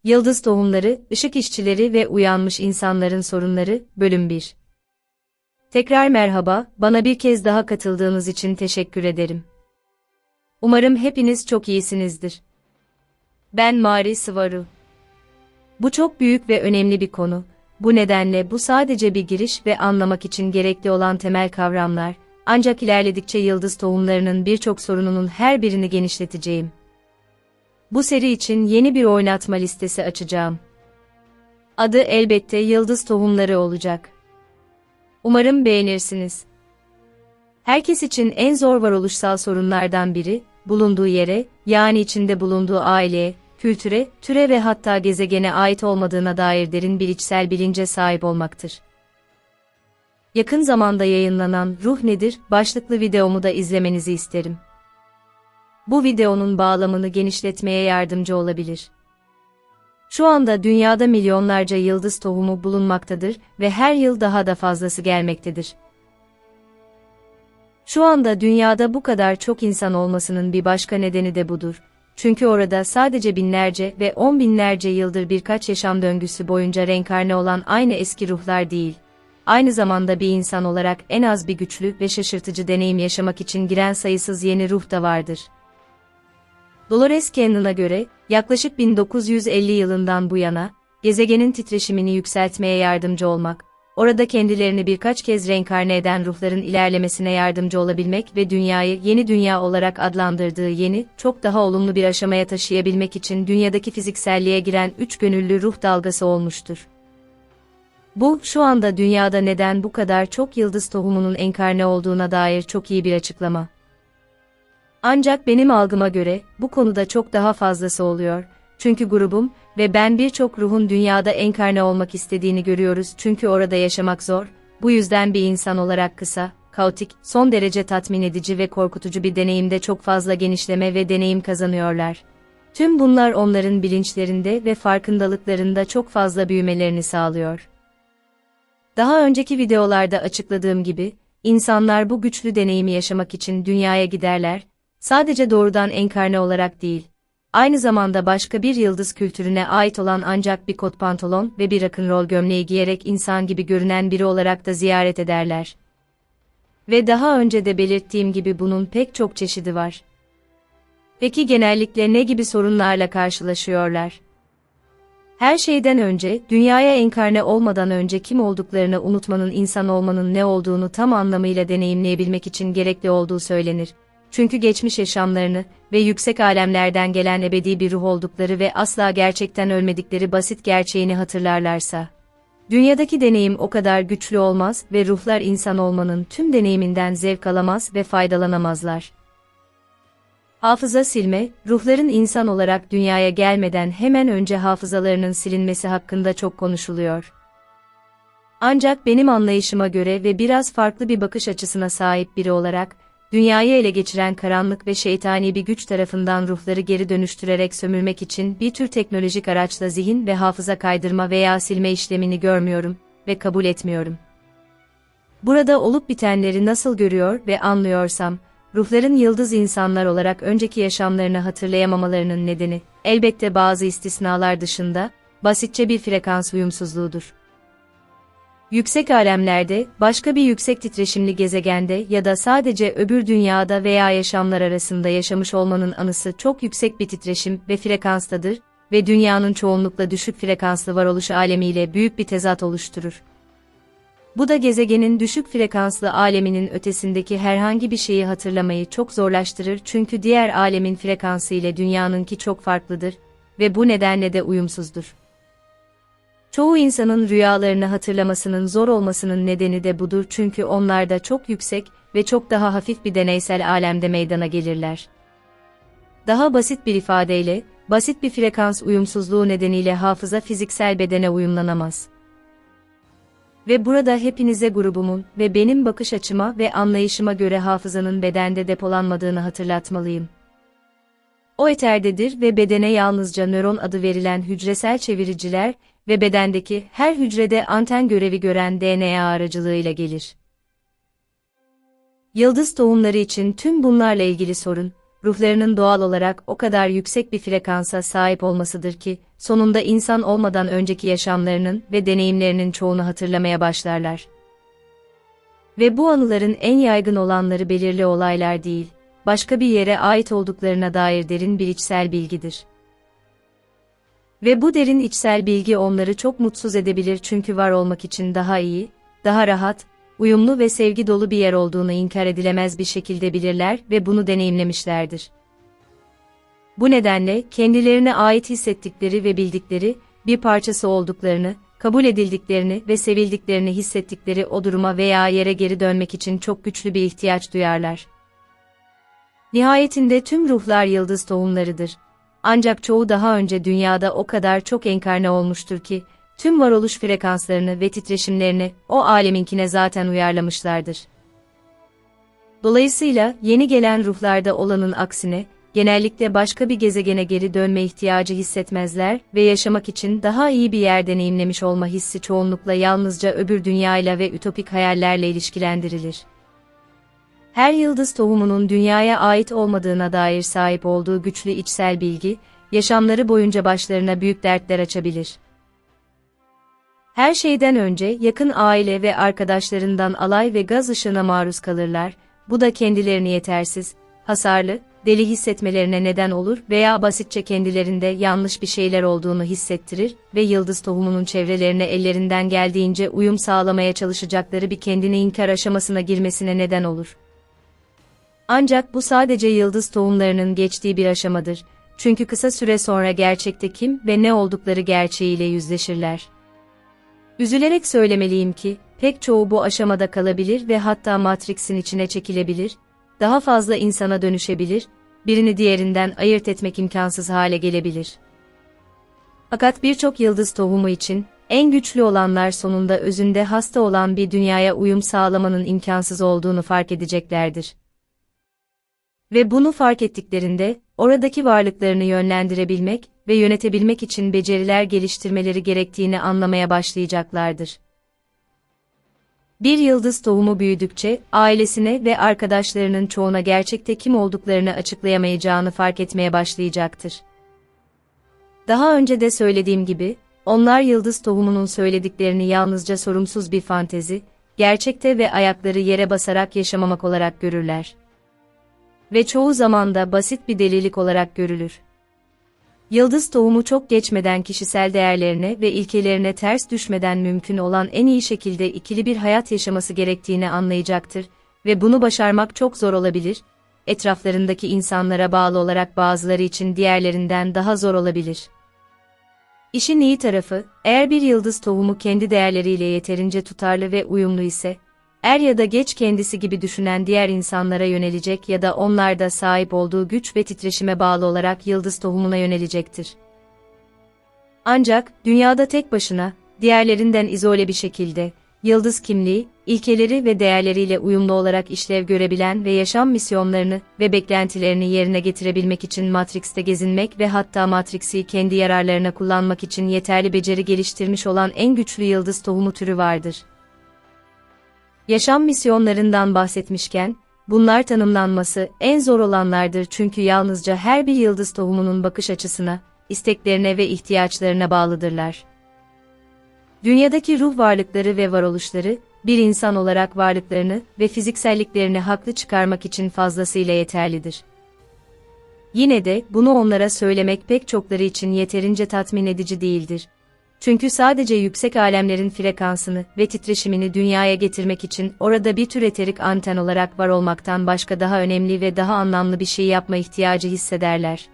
Yıldız Tohumları, Işık İşçileri ve Uyanmış İnsanların Sorunları, Bölüm 1. Tekrar merhaba, bana bir kez daha katıldığınız için teşekkür ederim. Umarım hepiniz çok iyisinizdir. Ben Mari Sıvaru. Bu çok büyük ve önemli bir konu. Bu nedenle bu sadece bir giriş ve anlamak için gerekli olan temel kavramlar, ancak ilerledikçe yıldız tohumlarının birçok sorununun her birini genişleteceğim. Bu seri için yeni bir oynatma listesi açacağım. Adı elbette Yıldız Tohumları olacak. Umarım beğenirsiniz. Herkes için en zor varoluşsal sorunlardan biri, bulunduğu yere, yani içinde bulunduğu aileye, kültüre, türe ve hatta gezegene ait olmadığına dair derin bir içsel bilince sahip olmaktır. Yakın zamanda yayınlanan Ruh Nedir başlıklı videomu da izlemenizi isterim. Bu videonun bağlamını genişletmeye yardımcı olabilir. Şu anda dünyada milyonlarca yıldız tohumu bulunmaktadır ve her yıl daha da fazlası gelmektedir. Şu anda dünyada bu kadar çok insan olmasının bir başka nedeni de budur. Çünkü orada sadece binlerce ve on binlerce yıldır birkaç yaşam döngüsü boyunca reenkarne olan aynı eski ruhlar değil, aynı zamanda bir insan olarak en az bir güçlü ve şaşırtıcı deneyim yaşamak için giren sayısız yeni ruh da vardır. Dolores Cannon'a göre, yaklaşık 1950 yılından bu yana, gezegenin titreşimini yükseltmeye yardımcı olmak, orada kendilerini birkaç kez reenkarne eden ruhların ilerlemesine yardımcı olabilmek ve dünyayı yeni dünya olarak adlandırdığı yeni, çok daha olumlu bir aşamaya taşıyabilmek için dünyadaki fizikselliğe giren 3 gönüllü ruh dalgası olmuştur. Bu, şu anda dünyada neden bu kadar çok yıldız tohumunun enkarne olduğuna dair çok iyi bir açıklama. Ancak benim algıma göre, bu konuda çok daha fazlası oluyor. Çünkü grubum ve ben birçok ruhun dünyada enkarne olmak istediğini görüyoruz çünkü orada yaşamak zor, bu yüzden bir insan olarak kısa, kaotik, son derece tatmin edici ve korkutucu bir deneyimde çok fazla genişleme ve deneyim kazanıyorlar. Tüm bunlar onların bilinçlerinde ve farkındalıklarında çok fazla büyümelerini sağlıyor. Daha önceki videolarda açıkladığım gibi, insanlar bu güçlü deneyimi yaşamak için dünyaya giderler, sadece doğrudan enkarne olarak değil, aynı zamanda başka bir yıldız kültürüne ait olan ancak bir kot pantolon ve bir rock'n'roll gömleği giyerek insan gibi görünen biri olarak da ziyaret ederler. Ve daha önce de belirttiğim gibi bunun pek çok çeşidi var. Peki genellikle ne gibi sorunlarla karşılaşıyorlar? Her şeyden önce, dünyaya enkarne olmadan önce kim olduklarını unutmanın insan olmanın ne olduğunu tam anlamıyla deneyimleyebilmek için gerekli olduğu söylenir. Çünkü geçmiş yaşamlarını ve yüksek alemlerden gelen ebedi bir ruh oldukları ve asla gerçekten ölmedikleri basit gerçeğini hatırlarlarsa, dünyadaki deneyim o kadar güçlü olmaz ve ruhlar insan olmanın tüm deneyiminden zevk alamaz ve faydalanamazlar. Hafıza silme, ruhların insan olarak dünyaya gelmeden hemen önce hafızalarının silinmesi hakkında çok konuşuluyor. Ancak benim anlayışıma göre ve biraz farklı bir bakış açısına sahip biri olarak, dünyayı ele geçiren karanlık ve şeytani bir güç tarafından ruhları geri dönüştürerek sömürmek için bir tür teknolojik araçla zihin ve hafıza kaydırma veya silme işlemini görmüyorum ve kabul etmiyorum. Burada olup bitenleri nasıl görüyor ve anlıyorsam, ruhların yıldız insanlar olarak önceki yaşamlarını hatırlayamamalarının nedeni, elbette bazı istisnalar dışında, basitçe bir frekans uyumsuzluğudur. Yüksek alemlerde, başka bir yüksek titreşimli gezegende ya da sadece öbür dünyada veya yaşamlar arasında yaşamış olmanın anısı çok yüksek bir titreşim ve frekanstadır ve dünyanın çoğunlukla düşük frekanslı varoluş alemiyle büyük bir tezat oluşturur. Bu da gezegenin düşük frekanslı aleminin ötesindeki herhangi bir şeyi hatırlamayı çok zorlaştırır çünkü diğer alemin frekansı ile dünyanınki çok farklıdır ve bu nedenle de uyumsuzdur. Çoğu insanın rüyalarını hatırlamasının zor olmasının nedeni de budur çünkü onlar da çok yüksek ve çok daha hafif bir deneysel alemde meydana gelirler. Daha basit bir ifadeyle, basit bir frekans uyumsuzluğu nedeniyle hafıza fiziksel bedene uyumlanamaz. Ve burada hepinize grubumun ve benim bakış açıma ve anlayışıma göre hafızanın bedende depolanmadığını hatırlatmalıyım. O eterdedir ve bedene yalnızca nöron adı verilen hücresel çeviriciler ve bedendeki her hücrede anten görevi gören DNA aracılığıyla gelir. Yıldız tohumları için tüm bunlarla ilgili sorun, ruhlarının doğal olarak o kadar yüksek bir frekansa sahip olmasıdır ki, sonunda insan olmadan önceki yaşamlarının ve deneyimlerinin çoğunu hatırlamaya başlarlar. Ve bu anıların en yaygın olanları belirli olaylar değil, başka bir yere ait olduklarına dair derin bir içsel bilgidir. Ve bu derin içsel bilgi onları çok mutsuz edebilir çünkü var olmak için daha iyi, daha rahat, uyumlu ve sevgi dolu bir yer olduğunu inkar edilemez bir şekilde bilirler ve bunu deneyimlemişlerdir. Bu nedenle kendilerine ait hissettikleri ve bildikleri bir parçası olduklarını, kabul edildiklerini ve sevildiklerini hissettikleri o duruma veya yere geri dönmek için çok güçlü bir ihtiyaç duyarlar. Nihayetinde tüm ruhlar yıldız tohumlarıdır. Ancak çoğu daha önce dünyada o kadar çok enkarne olmuştur ki, tüm varoluş frekanslarını ve titreşimlerini o aleminkine zaten uyarlamışlardır. Dolayısıyla yeni gelen ruhlarda olanın aksine, genellikle başka bir gezegene geri dönme ihtiyacı hissetmezler ve yaşamak için daha iyi bir yer deneyimlemiş olma hissi çoğunlukla yalnızca öbür dünyayla ve ütopik hayallerle ilişkilendirilir. Her yıldız tohumunun dünyaya ait olmadığına dair sahip olduğu güçlü içsel bilgi, yaşamları boyunca başlarına büyük dertler açabilir. Her şeyden önce yakın aile ve arkadaşlarından alay ve gaz ışığına maruz kalırlar, bu da kendilerini yetersiz, hasarlı, deli hissetmelerine neden olur veya basitçe kendilerinde yanlış bir şeyler olduğunu hissettirir ve yıldız tohumunun çevrelerine ellerinden geldiğince uyum sağlamaya çalışacakları bir kendini inkar aşamasına girmesine neden olur. Ancak bu sadece yıldız tohumlarının geçtiği bir aşamadır, çünkü kısa süre sonra gerçekte kim ve ne oldukları gerçeğiyle yüzleşirler. Üzülerek söylemeliyim ki, pek çoğu bu aşamada kalabilir ve hatta Matrix'in içine çekilebilir, daha fazla insana dönüşebilir, birini diğerinden ayırt etmek imkansız hale gelebilir. Fakat birçok yıldız tohumu için, en güçlü olanlar sonunda özünde hasta olan bir dünyaya uyum sağlamanın imkansız olduğunu fark edeceklerdir. Ve bunu fark ettiklerinde, oradaki varlıklarını yönlendirebilmek ve yönetebilmek için beceriler geliştirmeleri gerektiğini anlamaya başlayacaklardır. Bir yıldız tohumu büyüdükçe, ailesine ve arkadaşlarının çoğuna gerçekte kim olduklarını açıklayamayacağını fark etmeye başlayacaktır. Daha önce de söylediğim gibi, onlar yıldız tohumunun söylediklerini yalnızca sorumsuz bir fantezi, gerçekte ve ayakları yere basarak yaşamamak olarak görürler. Ve çoğu zaman da basit bir delilik olarak görülür. Yıldız tohumu çok geçmeden kişisel değerlerine ve ilkelerine ters düşmeden mümkün olan en iyi şekilde ikili bir hayat yaşaması gerektiğini anlayacaktır ve bunu başarmak çok zor olabilir, etraflarındaki insanlara bağlı olarak bazıları için diğerlerinden daha zor olabilir. İşin iyi tarafı, eğer bir yıldız tohumu kendi değerleriyle yeterince tutarlı ve uyumlu ise, er ya da geç kendisi gibi düşünen diğer insanlara yönelecek ya da onlar da sahip olduğu güç ve titreşime bağlı olarak yıldız tohumuna yönelecektir. Ancak, dünyada tek başına, diğerlerinden izole bir şekilde, yıldız kimliği, ilkeleri ve değerleriyle uyumlu olarak işlev görebilen ve yaşam misyonlarını ve beklentilerini yerine getirebilmek için Matrix'te gezinmek ve hatta Matrix'i kendi yararlarına kullanmak için yeterli beceri geliştirmiş olan en güçlü yıldız tohumu türü vardır. Yaşam misyonlarından bahsetmişken, bunlar tanımlanması en zor olanlardır çünkü yalnızca her bir yıldız tohumunun bakış açısına, isteklerine ve ihtiyaçlarına bağlıdırlar. Dünyadaki ruh varlıkları ve varoluşları, bir insan olarak varlıklarını ve fizikselliklerini haklı çıkarmak için fazlasıyla yeterlidir. Yine de bunu onlara söylemek pek çokları için yeterince tatmin edici değildir. Çünkü sadece yüksek alemlerin frekansını ve titreşimini dünyaya getirmek için orada bir tür eterik anten olarak var olmaktan başka daha önemli ve daha anlamlı bir şey yapma ihtiyacı hissederler.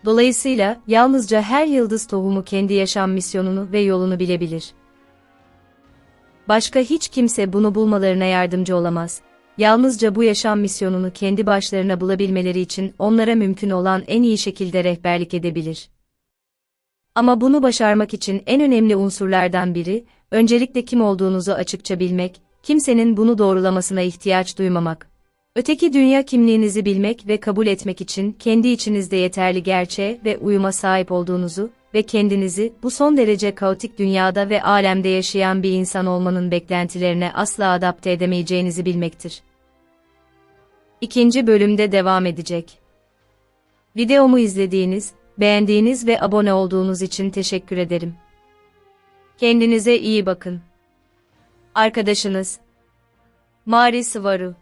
Dolayısıyla, yalnızca her yıldız tohumu kendi yaşam misyonunu ve yolunu bilebilir. Başka hiç kimse bunu bulmalarına yardımcı olamaz. Yalnızca bu yaşam misyonunu kendi başlarına bulabilmeleri için onlara mümkün olan en iyi şekilde rehberlik edebilir. Ama bunu başarmak için en önemli unsurlardan biri, öncelikle kim olduğunuzu açıkça bilmek, kimsenin bunu doğrulamasına ihtiyaç duymamak. Öteki dünya kimliğinizi bilmek ve kabul etmek için kendi içinizde yeterli gerçeğe ve uyuma sahip olduğunuzu ve kendinizi bu son derece kaotik dünyada ve alemde yaşayan bir insan olmanın beklentilerine asla adapte edemeyeceğinizi bilmektir. İkinci bölümde devam edecek. Videomu izlediğiniz, beğendiğiniz ve abone olduğunuz için teşekkür ederim. Kendinize iyi bakın. Arkadaşınız Mari Sıvaru.